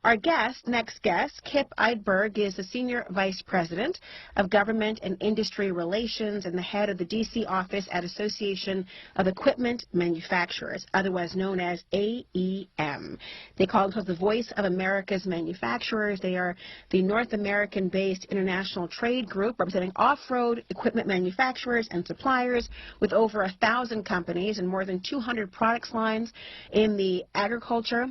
Our next guest, Kip Eideberg, is the Senior Vice President of Government and Industry Relations and the head of the D.C. office at Association of Equipment Manufacturers, otherwise known as AEM. They call themselves the voice of America's manufacturers. They are the North American-based international trade group representing off-road equipment manufacturers and suppliers with over 1,000 companies and more than 200 products lines in the agriculture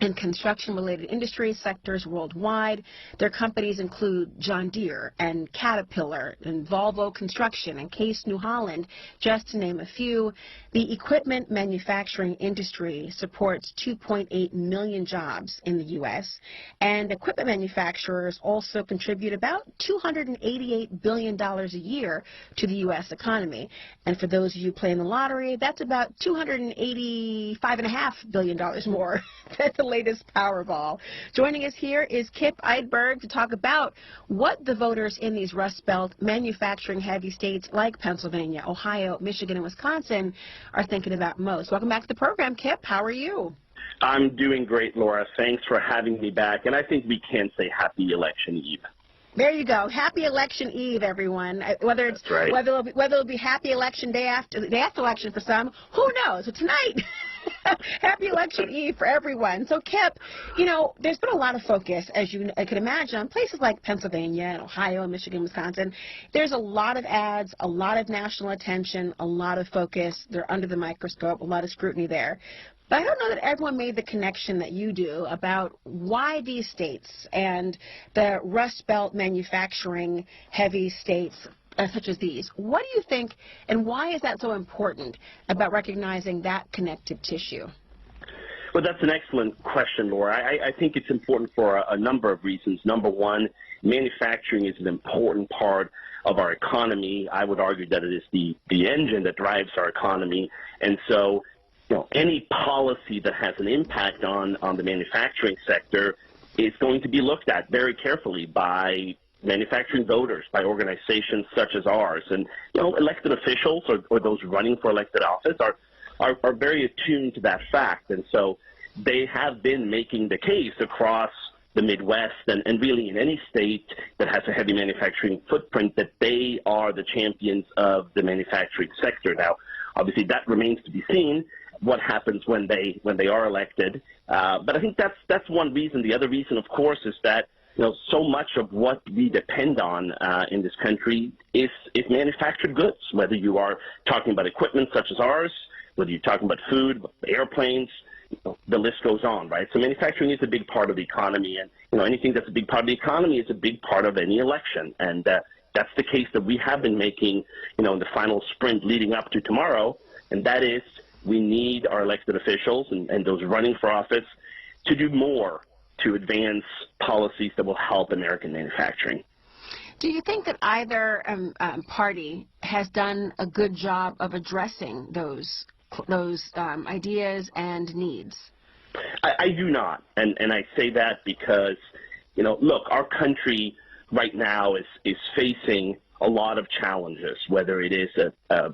and construction-related industry sectors worldwide. Their companies include John Deere and Caterpillar and Volvo Construction and Case New Holland, just to name a few. The equipment manufacturing industry supports 2.8 million jobs in the U.S., and equipment manufacturers also contribute about $288 billion a year to the U.S. economy. And for those of you playing the lottery, that's about $285.5 billion more. That's the latest Powerball. Joining us here is Kip Eideberg to talk about what the voters in these Rust Belt manufacturing heavy states like Pennsylvania, Ohio, Michigan, and Wisconsin are thinking about most. Welcome back to the program, Kip. How are you? I'm doing great, Laura. Thanks for having me back. And I think we can say happy election eve. There you go. Happy election eve, everyone. Whether it's right. whether it'll be happy election day after the day after election for some, who knows? But tonight, happy election eve for everyone. So, Kip, you know, there's been a lot of focus, as you can imagine, on places like Pennsylvania and Ohio, Michigan, Wisconsin. There's a lot of ads, a lot of national attention, a lot of focus. They're under the microscope, a lot of scrutiny there. But I don't know that everyone made the connection that you do about why these states and the Rust Belt manufacturing heavy states such as these. What do you think, and why is that so important about recognizing that connective tissue? Well, that's an excellent question, Laura. I think it's important for a number of reasons. Number one, manufacturing is an important part of our economy. I would argue that it is the engine that drives our economy. And so, you know, any policy that has an impact on the manufacturing sector is going to be looked at very carefully by manufacturing voters, by organizations such as ours. And, you know, elected officials or those running for elected office are very attuned to that fact. And so they have been making the case across the Midwest and really in any state that has a heavy manufacturing footprint that they are the champions of the manufacturing sector. Now, obviously, that remains to be seen, what happens when they are elected. But I think that's one reason. The other reason, of course, is that, you know, so much of what we depend on in this country is manufactured goods, whether you are talking about equipment such as ours, whether you're talking about food, airplanes, you know, the list goes on, right? So manufacturing is a big part of the economy, and, you know, anything that's a big part of the economy is a big part of any election. And that's the case that we have been making, you know, in the final sprint leading up to tomorrow, and that is we need our elected officials and those running for office to do more to advance policies that will help American manufacturing. Do you think that either party has done a good job of addressing those ideas and needs? I do not, and I say that because, you know, look, our country right now is facing a lot of challenges, whether it is a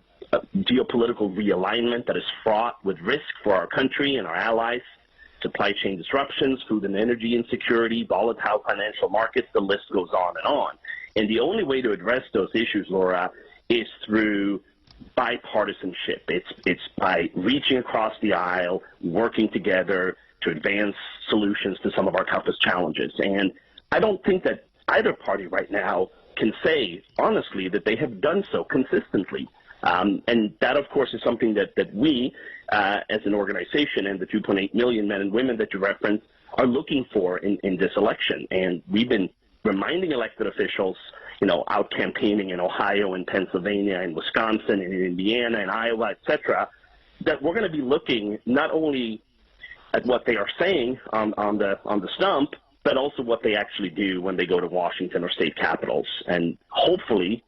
geopolitical realignment that is fraught with risk for our country and our allies, supply chain disruptions, food and energy insecurity, volatile financial markets, the list goes on and on. And the only way to address those issues, Laura, is through bipartisanship. It's by reaching across the aisle, working together to advance solutions to some of our toughest challenges. And I don't think that either party right now can say, honestly, that they have done so consistently. And that, of course, is something that we, as an organization, and the 2.8 million men and women that you referenced, are looking for in this election. And we've been reminding elected officials, you know, out campaigning in Ohio and Pennsylvania and Wisconsin and Indiana and Iowa, et cetera, that we're going to be looking not only at what they are saying on the stump, but also what they actually do when they go to Washington or state capitals. And hopefully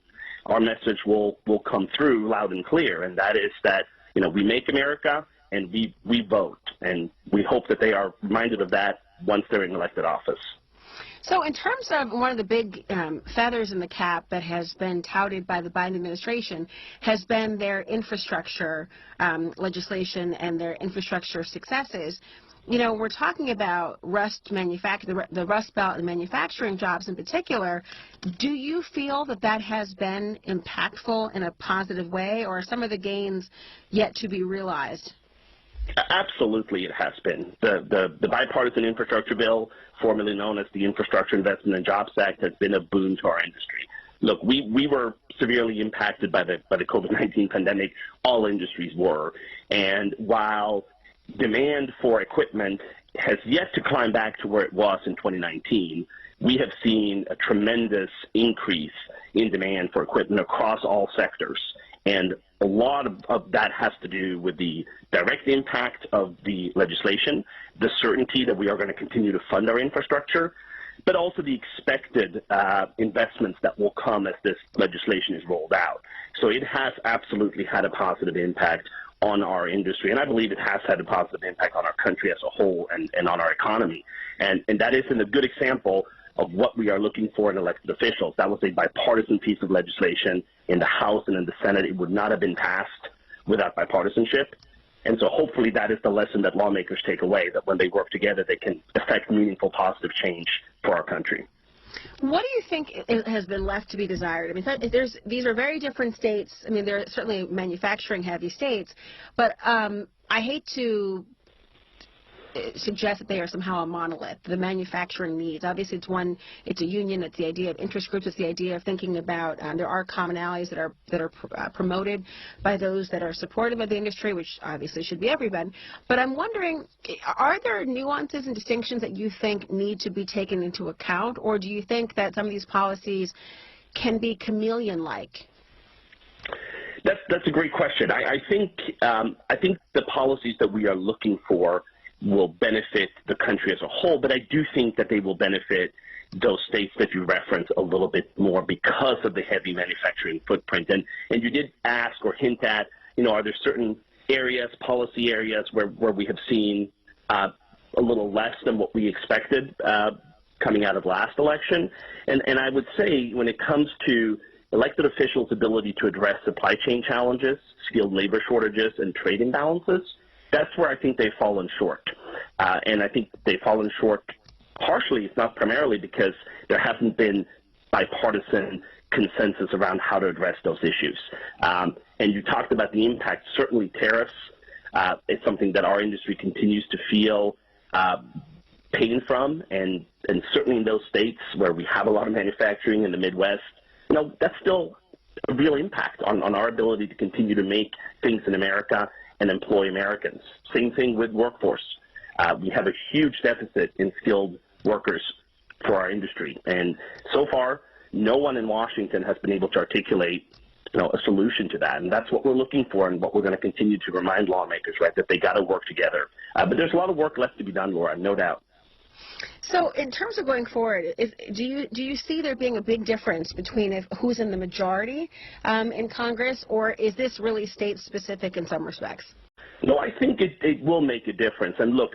our message will come through loud and clear, and that is that, you know, we make America and we vote, and we hope that they are reminded of that once they're in elected office. So in terms of one of the big feathers in the cap that has been touted by the Biden administration has been their infrastructure legislation and their infrastructure successes. we're talking about the Rust Belt and manufacturing jobs in particular. Do you feel that has been impactful in a positive way, or are some of the gains yet to be realized? Absolutely, it has been. The bipartisan infrastructure bill, formerly known as the Infrastructure Investment and Jobs Act, has been a boon to our industry. Look, we were severely impacted by the COVID-19 pandemic. All industries were. And while demand for equipment has yet to climb back to where it was in 2019, we have seen a tremendous increase in demand for equipment across all sectors. And a lot of that has to do with the direct impact of the legislation, the certainty that we are going to continue to fund our infrastructure, but also the expected investments that will come as this legislation is rolled out. So it has absolutely had a positive impact on our industry, and I believe it has had a positive impact on our country as a whole and on our economy. And that is a good example of what we are looking for in elected officials. That was a bipartisan piece of legislation in the House and in the Senate. It would not have been passed without bipartisanship. And so hopefully that is the lesson that lawmakers take away, that when they work together, they can affect meaningful positive change for our country. What do you think has been left to be desired? I mean, these are very different states. I mean, they're certainly manufacturing-heavy states, but I hate to suggest that they are somehow a monolith. The manufacturing needs, obviously, it's a union. It's the idea of interest groups. It's the idea of thinking about there are commonalities that are promoted by those that are supportive of the industry, which obviously should be everyone. But I'm wondering, are there nuances and distinctions that you think need to be taken into account, or do you think that some of these policies can be chameleon-like? That's a great question. I think the policies that we are looking for will benefit the country as a whole, but I do think that they will benefit those states that you referenced a little bit more because of the heavy manufacturing footprint. And you did ask or hint at, are there certain areas, policy areas where we have seen a little less than what we expected coming out of last election? And I would say when it comes to elected officials' ability to address supply chain challenges, skilled labor shortages, and trade imbalances, that's where I think they've fallen short. And I think they've fallen short partially, if not primarily, because there hasn't been bipartisan consensus around how to address those issues. And you talked about the impact. Certainly tariffs is something that our industry continues to feel pain from, and certainly in those states where we have a lot of manufacturing in the Midwest, that's still a real impact on our ability to continue to make things in America and employ Americans. Same thing with workforce. We have a huge deficit in skilled workers for our industry. And so far, no one in Washington has been able to articulate a solution to that. And that's what we're looking for and what we're going to continue to remind lawmakers, right, that they got to work together. But there's a lot of work left to be done, Laura, no doubt. So in terms of going forward, do you see there being a big difference between who's in the majority in Congress, or is this really state-specific in some respects? No, I think it will make a difference. And look,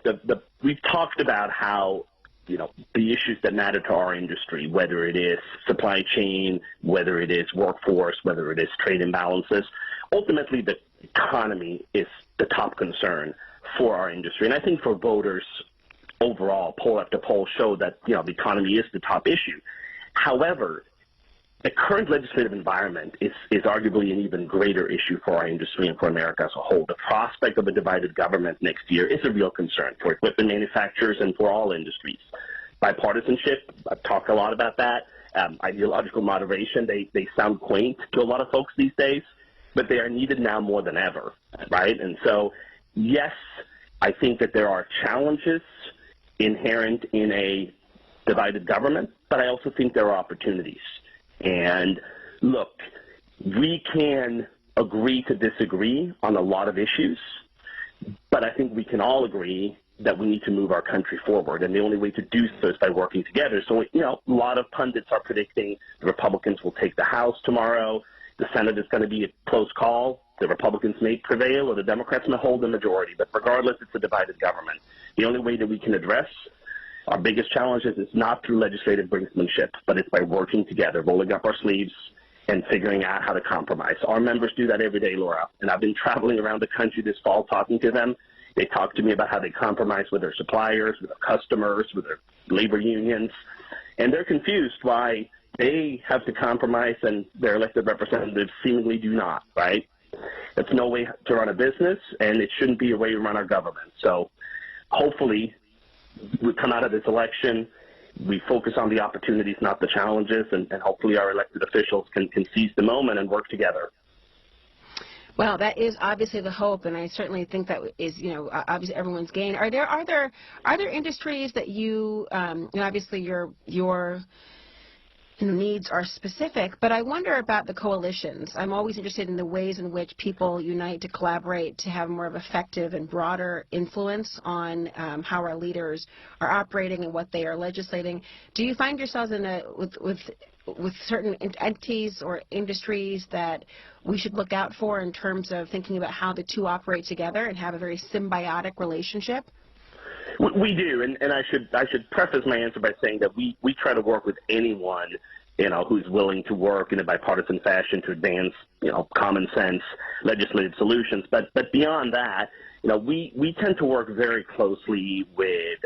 we've talked about how, the issues that matter to our industry, whether it is supply chain, whether it is workforce, whether it is trade imbalances, ultimately the economy is the top concern for our industry. And I think for voters overall, poll after poll show that, the economy is the top issue. However, the current legislative environment is arguably an even greater issue for our industry and for America as a whole. The prospect of a divided government next year is a real concern for equipment manufacturers and for all industries. Bipartisanship, I've talked a lot about that. Ideological moderation, they sound quaint to a lot of folks these days, but they are needed now more than ever, right? And so, yes, I think that there are challenges inherent in a divided government, but I also think there are opportunities. And look, we can agree to disagree on a lot of issues, but I think we can all agree that we need to move our country forward, and the only way to do so is by working together. So, a lot of pundits are predicting the Republicans will take the House tomorrow. The Senate is going to be a close call. The Republicans may prevail or the Democrats may hold the majority, but regardless, it's a divided government. The only way that we can address our biggest challenges is not through legislative brinksmanship, but it's by working together, rolling up our sleeves, and figuring out how to compromise. Our members do that every day, Laura, and I've been traveling around the country this fall talking to them, They talk to me about how they compromise with their suppliers, with their customers, with their labor unions, and they're confused why they have to compromise and their elected representatives seemingly do not, right? That's no way to run a business, and it shouldn't be a way to run our government. So hopefully we come out of this election, we focus on the opportunities, not the challenges, and hopefully our elected officials can seize the moment and work together. Well, that is obviously the hope, and I certainly think that is, obviously everyone's gain. Are there industries that you obviously your needs are specific, but I wonder about the coalitions. I'm always interested in the ways in which people unite to collaborate to have more of effective and broader influence on how our leaders are operating and what they are legislating. Do you find yourselves with certain entities or industries that we should look out for in terms of thinking about how the two operate together and have a very symbiotic relationship? We do, and I should preface my answer by saying that we try to work with anyone, who's willing to work in a bipartisan fashion to advance, common sense legislative solutions. But beyond that, we tend to work very closely with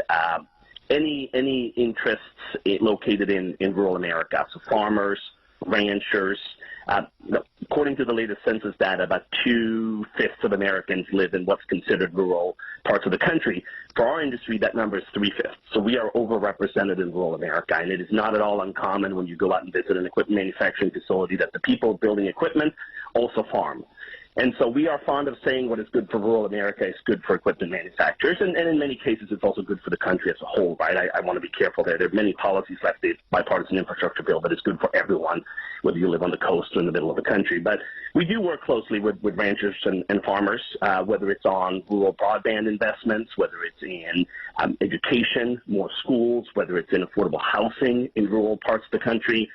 any interests located in rural America, so farmers, ranchers. According to the latest census data, about 2/5 of Americans live in what's considered rural parts of the country. For our industry, that number is 3/5. So we are overrepresented in rural America, and it is not at all uncommon when you go out and visit an equipment manufacturing facility that the people building equipment also farm. And so we are fond of saying what is good for rural America is good for equipment manufacturers, and in many cases it's also good for the country as a whole, right? I want to be careful there. There are many policies like the bipartisan infrastructure bill that is good for everyone, whether you live on the coast or in the middle of the country. But we do work closely with ranchers and farmers, whether it's on rural broadband investments, whether it's in education, more schools, whether it's in affordable housing in rural parts of the country,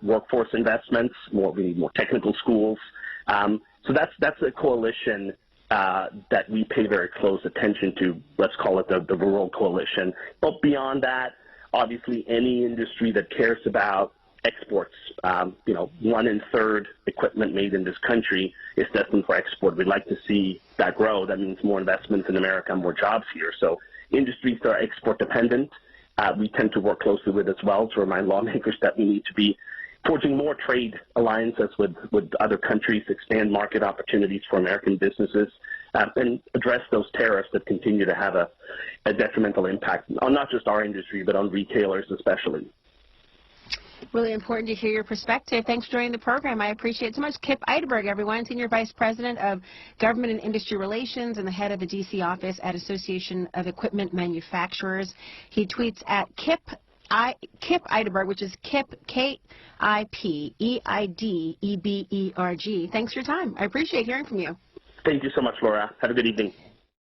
workforce investments, we need more technical schools. So that's a coalition that we pay very close attention to. Let's call it the rural coalition. But beyond that, obviously, any industry that cares about exports, 1/3 equipment made in this country is destined for export. We'd like to see that grow. That means more investments in America, more jobs here. So industries that are export dependent, we tend to work closely with as well to remind lawmakers that we need to be forging more trade alliances with other countries, expand market opportunities for American businesses, and address those tariffs that continue to have a detrimental impact on not just our industry, but on retailers especially. Really important to hear your perspective. Thanks for joining the program. I appreciate it so much. Kip Eideberg, everyone, Senior Vice President of Government and Industry Relations and the head of the D.C. office at Association of Equipment Manufacturers. He tweets at Kip Eideberg, which is Kip, K-I-P-E-I-D-E-B-E-R-G. Thanks for your time. I appreciate hearing from you. Thank you so much, Laura. Have a good evening.